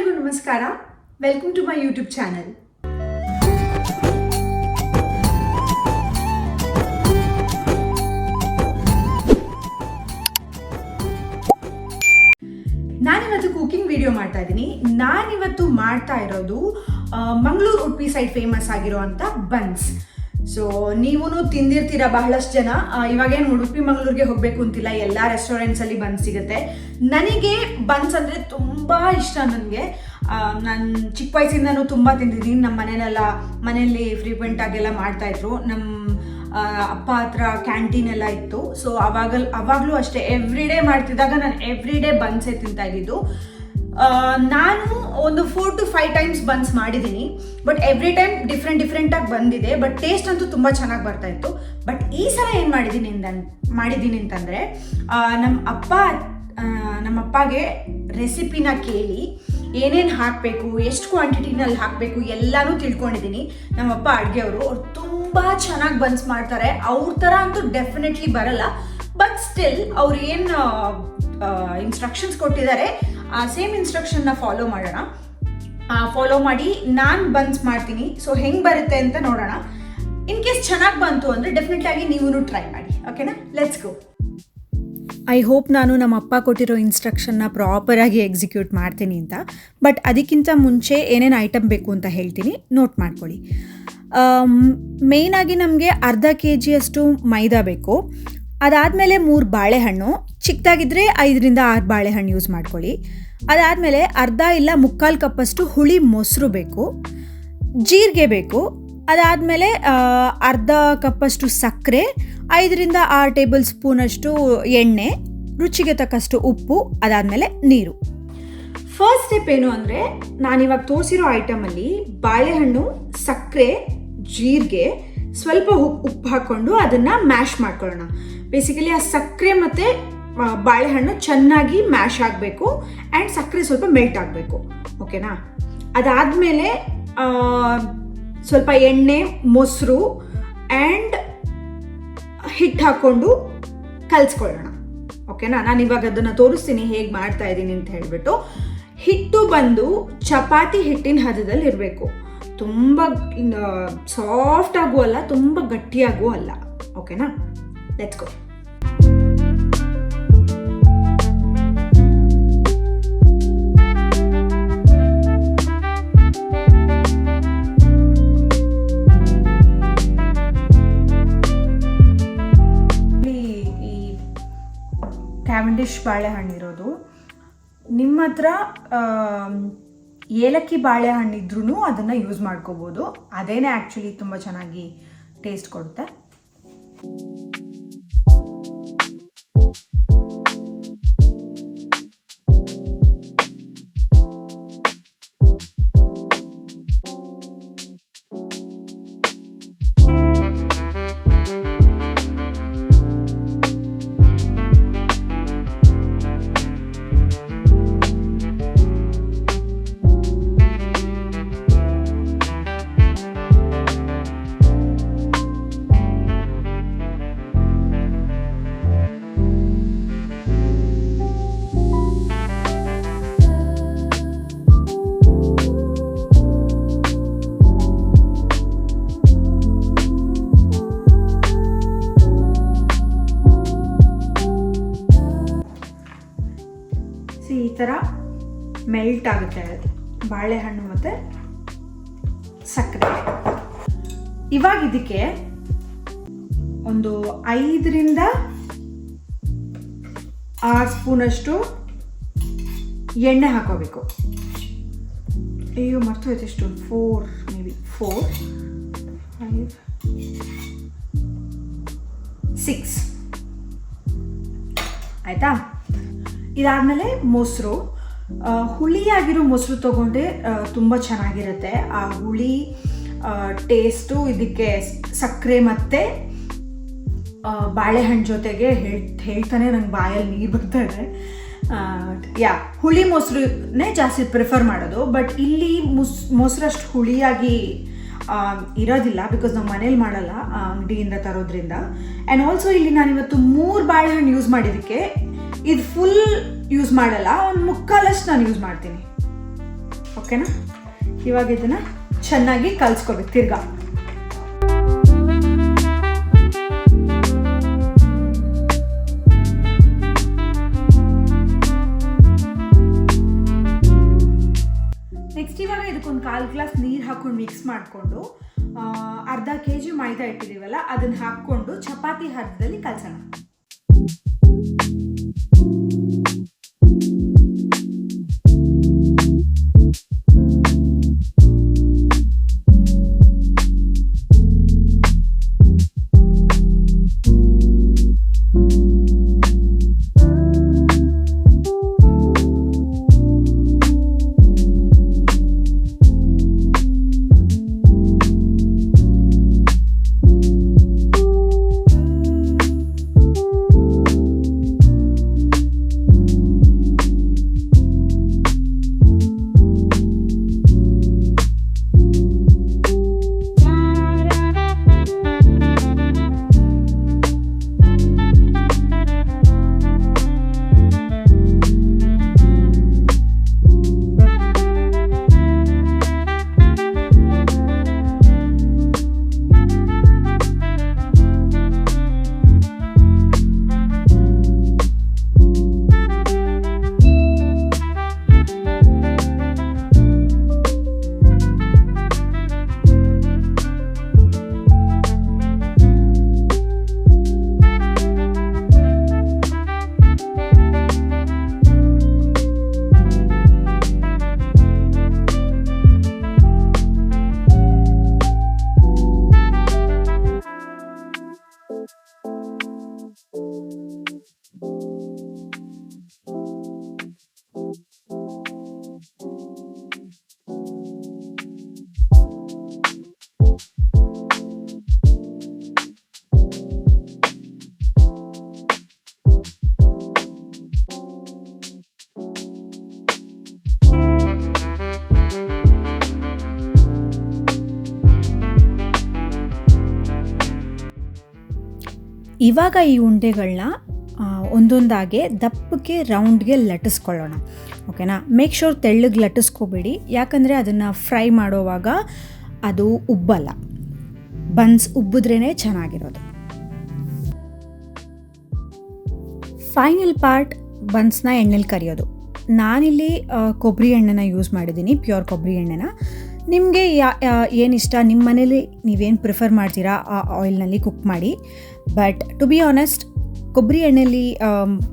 ಎಲ್ಲರಿಗೂ ನಮಸ್ಕಾರ. Welcome to my YouTube channel. ನಾನಿವತ್ತು ಕುಕಿಂಗ್ ವಿಡಿಯೋ ಮಾಡ್ತಾ ಇದ್ದೀನಿ. ನಾನಿವತ್ತು ಮಾಡ್ತಾ ಇರೋದು ಮಂಗಳೂರು ಉಡುಪಿ ಸೈಡ್ ಫೇಮಸ್ ಆಗಿರೋವಂಥ ಬನ್ಸ್. ಸೊ ನೀವು ತಿಂದಿರ್ತೀರ ಬಹಳಷ್ಟು ಜನ. ಇವಾಗೇನು ಉಡುಪಿ ಮಂಗಳೂರಿಗೆ ಹೋಗಬೇಕು ಅಂತಿಲ್ಲ, ಎಲ್ಲ ರೆಸ್ಟೋರೆಂಟ್ಸಲ್ಲಿ ಬನ್ಸ್ ಸಿಗುತ್ತೆ. ನನಗೆ ಬನ್ಸ್ ಅಂದರೆ ತುಂಬ ಇಷ್ಟ. ನನಗೆ ನಾನು ಚಿಕ್ಕ ವಯಸ್ಸಿಂದನೂ ತುಂಬ ತಿಂದಿದ್ದೀನಿ. ನಮ್ಮ ಮನೆಯಲ್ಲಿ ಫ್ರೀಕ್ವೆಂಟ್ ಆಗೆಲ್ಲ ಮಾಡ್ತಾಯಿದ್ರು. ನಮ್ಮ ಅಪ್ಪ ಹತ್ರ ಕ್ಯಾಂಟೀನ್ ಎಲ್ಲ ಇತ್ತು. ಸೊ ಅವಾಗಲೂ ಅಷ್ಟೇ ಎವ್ರಿ ಡೇ ಮಾಡ್ತಿದ್ದಾಗ ನಾನು ಎವ್ರಿ ಡೇ ಬನ್ಸೇ ತಿಂತಾ ಇದ್ದಿದ್ದು. ನಾನು ಒಂದು 4 to 5 ಟೈಮ್ಸ್ ಬನ್ಸ್ ಮಾಡಿದ್ದೀನಿ. ಬಟ್ ಎವ್ರಿ ಟೈಮ್ ಡಿಫ್ರೆಂಟಾಗಿ ಬಂದಿದೆ. ಬಟ್ ಟೇಸ್ಟ್ ಅಂತೂ ತುಂಬ ಚೆನ್ನಾಗಿ ಬರ್ತಾ ಇತ್ತು. ಬಟ್ ಈ ಸಲ ಏನು ಮಾಡಿದ್ದೀನಿ ಅಂತಂದರೆ, ನಮ್ಮ ಅಪ್ಪಗೆ ರೆಸಿಪಿನ ಕೇಳಿ ಏನೇನು ಹಾಕಬೇಕು, ಎಷ್ಟು ಕ್ವಾಂಟಿಟಿನಲ್ಲಿ ಹಾಕಬೇಕು ಎಲ್ಲನೂ ತಿಳ್ಕೊಂಡಿದ್ದೀನಿ. ನಮ್ಮಪ್ಪ ಅಡುಗೆಯವರು ತುಂಬ ಚೆನ್ನಾಗಿ ಬನ್ಸ್ ಮಾಡ್ತಾರೆ. ಅವ್ರ ಥರ ಅಂತೂ ಡೆಫಿನೆಟ್ಲಿ ಬರಲ್ಲ. ಬಟ್ ಸ್ಟಿಲ್ ಅವ್ರು ಏನು ಇನ್ಸ್ಟ್ರಕ್ಷನ್ಸ್ ಕೊಟ್ಟಿದ್ದಾರೆ ಆ ಸೇಮ್ ಇನ್ಸ್ಟ್ರಕ್ಷನ್ನ ಫಾಲೋ ಮಾಡಿ ನಾನು ಬನ್ಸ್ ಮಾಡ್ತೀನಿ. ಸೊ ಹೆಂಗೆ ಬರುತ್ತೆ ಅಂತ ನೋಡೋಣ. ಇನ್ ಕೇಸ್ ಚೆನ್ನಾಗಿ ಬಂತು ಅಂದರೆ ಡೆಫಿನೆಟ್ಲಿ ಆಗಿ ನೀವು ಟ್ರೈ ಮಾಡಿ. ಓಕೆನಾ, ಲೆಟ್ಸ್ ಗೋ. ಐ ಹೋಪ್ ನಾನು ನಮ್ಮ ಅಪ್ಪ ಕೊಟ್ಟಿರೋ ಇನ್ಸ್ಟ್ರಕ್ಷನ್ನ ಪ್ರಾಪರಾಗಿ ಎಕ್ಸಿಕ್ಯೂಟ್ ಮಾಡ್ತೀನಿ ಅಂತ. ಬಟ್ ಅದಕ್ಕಿಂತ ಮುಂಚೆ ಏನೇನು ಐಟಮ್ ಬೇಕು ಅಂತ ಹೇಳ್ತೀನಿ, ನೋಟ್ ಮಾಡ್ಕೊಳ್ಳಿ. ಮೇಯ್ನಾಗಿ ನಮಗೆ ಅರ್ಧ kg ಮೈದಾ ಬೇಕು. ಅದಾದಮೇಲೆ 3 ಬಾಳೆಹಣ್ಣು, ಚಿಕ್ಕದಾಗಿದ್ದರೆ 5 to 6 ಬಾಳೆಹಣ್ಣು ಯೂಸ್ ಮಾಡ್ಕೊಳ್ಳಿ. ಅದಾದಮೇಲೆ ಅರ್ಧ ಇಲ್ಲ 3/4 ಕಪ್ಪಷ್ಟು ಹುಳಿ ಮೊಸರು ಬೇಕು. ಜೀರಿಗೆ ಬೇಕು. ಅದಾದಮೇಲೆ ಅರ್ಧ ಕಪ್ಪಷ್ಟು ಸಕ್ಕರೆ, 5 to 6 ಟೇಬಲ್ ಸ್ಪೂನಷ್ಟು ಎಣ್ಣೆ, ರುಚಿಗೆ ತಕ್ಕಷ್ಟು ಉಪ್ಪು, ಅದಾದಮೇಲೆ ನೀರು. ಫಸ್ಟ್ ಸ್ಟೆಪ್ ಏನು ಅಂದರೆ, ನಾನಿವಾಗ ತೋರಿಸಿರೋ ಐಟಮಲ್ಲಿ ಬಾಳೆಹಣ್ಣು, ಸಕ್ಕರೆ, ಜೀರಿಗೆ, ಸ್ವಲ್ಪ ಉಪ್ಪು ಹಾಕ್ಕೊಂಡು ಅದನ್ನು ಮ್ಯಾಶ್ ಮಾಡ್ಕೊಳ್ಳೋಣ. ಬೇಸಿಕಲಿ ಆ ಸಕ್ಕರೆ ಮತ್ತು ಬಾಳೆಹಣ್ಣು ಚೆನ್ನಾಗಿ ಮ್ಯಾಶ್ ಆಗಬೇಕು ಆ್ಯಂಡ್ ಸಕ್ಕರೆ ಸ್ವಲ್ಪ ಮೆಲ್ಟ್ ಆಗಬೇಕು. ಓಕೆನಾ? ಅದಾದಮೇಲೆ ಸ್ವಲ್ಪ ಎಣ್ಣೆ, ಮೊಸರು ಆ್ಯಂಡ್ ಹಿಟ್ಟು ಹಾಕ್ಕೊಂಡು ಕಲಿಸ್ಕೊಳ್ಳೋಣ. ಓಕೆನಾ? ನಾನು ಇವಾಗ ಅದನ್ನು ತೋರಿಸ್ತೀನಿ ಹೇಗೆ ಮಾಡ್ತಾ ಇದ್ದೀನಿ ಅಂತ ಹೇಳಿಬಿಟ್ಟು. ಹಿಟ್ಟು ಬಂದು ಚಪಾತಿ ಹಿಟ್ಟಿನ ಹದದಲ್ಲಿ ಇರಬೇಕು. ತುಂಬ ಸಾಫ್ಟ್ ಆಗೂ ಅಲ್ಲ, ತುಂಬ ಗಟ್ಟಿಯಾಗೂ ಅಲ್ಲ. ಓಕೆನಾ? Let's go. ಕ್ಯಾವೆಂಡಿಶ್ ಬಾಳೆಹಣ್ಣಿರೋದು. ನಿಮ್ಮ ಹತ್ರ ಏಲಕ್ಕಿ ಬಾಳೆಹಣ್ಣಿದ್ರೂ ಅದನ್ನು ಯೂಸ್ ಮಾಡ್ಕೋಬೋದು. ಅದೇನೇ ಆ್ಯಕ್ಚುಲಿ ತುಂಬ ಚೆನ್ನಾಗಿ ಟೇಸ್ಟ್ ಕೊಡುತ್ತೆ. ಈ ಥರ ಮೆಲ್ಟ್ ಆಗುತ್ತೆ ಬಾಳೆಹಣ್ಣು ಮತ್ತು ಸಕ್ಕರೆ. ಇವಾಗ ಇದಕ್ಕೆ ಒಂದು 5 to 6 ಸ್ಪೂನಷ್ಟು ಎಣ್ಣೆ ಹಾಕೋಬೇಕು. ಅಯ್ಯೋ ಮರ್ತೋಯ್ತು ಎಷ್ಟು, 4 5 6 ಆಯಿತಾ? ಇದಾದಮೇಲೆ ಮೊಸರು, ಹುಳಿಯಾಗಿರೋ ಮೊಸರು ತೊಗೊಂಡ್ರೆ ತುಂಬ ಚೆನ್ನಾಗಿರುತ್ತೆ. ಆ ಹುಳಿ ಟೇಸ್ಟು ಇದಕ್ಕೆ ಸಕ್ಕರೆ ಮತ್ತು ಬಾಳೆಹಣ್ಣು ಜೊತೆಗೆ ಹೇಳ್ತಾನೆ ನಂಗೆ ಬಾಯಲ್ಲಿ ನೀರು ಬರ್ತಾ ಇದೆ. ಹುಳಿ ಮೊಸರನ್ನೇ ಜಾಸ್ತಿ ಪ್ರಿಫರ್ ಮಾಡೋದು. ಬಟ್ ಇಲ್ಲಿ ಮೊಸರಷ್ಟು ಹುಳಿಯಾಗಿ ಇರೋದಿಲ್ಲ, ಬಿಕಾಸ್ ನಾವು ಮನೇಲಿ ಮಾಡಲ್ಲ, ಅಂಗಡಿಯಿಂದ ತರೋದ್ರಿಂದ. ಆ್ಯಂಡ್ ಆಲ್ಸೋ ಇಲ್ಲಿ ನಾನಿವತ್ತು 3 ಬಾಳೆಹಣ್ಣು ಯೂಸ್ ಮಾಡಿದ್ದಕ್ಕೆ ಇದು ಫುಲ್ ಯೂಸ್ ಮಾಡಲ್ಲ, ಒಂದು 3/4 ನಾನು ಯೂಸ್ ಮಾಡ್ತೀನಿ. ಓಕೆನಾ. ಇವಾಗ ಇದನ್ನು ಚೆನ್ನಾಗಿ ಕಲಿಸ್ಕೋಬೇಕು ತಿರ್ಗಾ. ನೆಕ್ಸ್ಟ್ ಇವಾಗ ಇದಕ್ಕೊಂದು 1/4 ಗ್ಲಾಸ್ ನೀರು ಹಾಕ್ಕೊಂಡು ಮಿಕ್ಸ್ ಮಾಡಿಕೊಂಡು ಅರ್ಧ kg ಮೈದಾ ಇಟ್ಟಿದ್ದೀವಲ್ಲ ಅದನ್ನು ಹಾಕ್ಕೊಂಡು ಚಪಾತಿ ಹದದಲ್ಲಿ ಕಲಸೋಣ. ಇವಾಗ ಈ ಉಂಡೆಗಳನ್ನ ಒಂದೊಂದಾಗೆ ದಪ್ಪಕ್ಕೆ ರೌಂಡ್ಗೆ ಲಟ್ಟಿಸ್ಕೊಳ್ಳೋಣ. ಓಕೆನಾ. ಮೇಕ್ ಶೋರ್ ತೆಳ್ಳಗೆ ಲಟ್ಟಿಸ್ಕೋಬೇಡಿ, ಯಾಕಂದರೆ ಅದನ್ನು ಫ್ರೈ ಮಾಡೋವಾಗ ಅದು ಉಬ್ಬಲ್ಲ. ಬನ್ಸ್ ಉಬ್ಬಿದ್ರೇ ಚೆನ್ನಾಗಿರೋದು. ಫೈನಲ್ ಪಾರ್ಟ್ ಬನ್ಸ್ನ ಎಣ್ಣೆಲಿ ಕರಿಯೋದು. ನಾನಿಲ್ಲಿ ಕೊಬ್ಬರಿ ಎಣ್ಣೆನ ಯೂಸ್ ಮಾಡಿದ್ದೀನಿ, ಪ್ಯೂರ್ ಕೊಬ್ಬರಿ ಎಣ್ಣೆನ. ನಿಮಗೆ ಏನಿಷ್ಟ, ನಿಮ್ಮ ಮನೇಲಿ ನೀವೇನು ಪ್ರಿಫರ್ ಮಾಡ್ತೀರಾ ಆ ಆಯಿಲ್ನಲ್ಲಿ ಕುಕ್ ಮಾಡಿ. ಬಟ್ ಟು ಬಿ ಆನೆಸ್ಟ್, ಕೊಬ್ಬರಿ ಎಣ್ಣೆಲಿ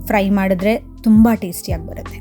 ಫ್ರೈ ಮಾಡಿದ್ರೆ ತುಂಬ ಟೇಸ್ಟಿಯಾಗಿ ಬರುತ್ತೆ.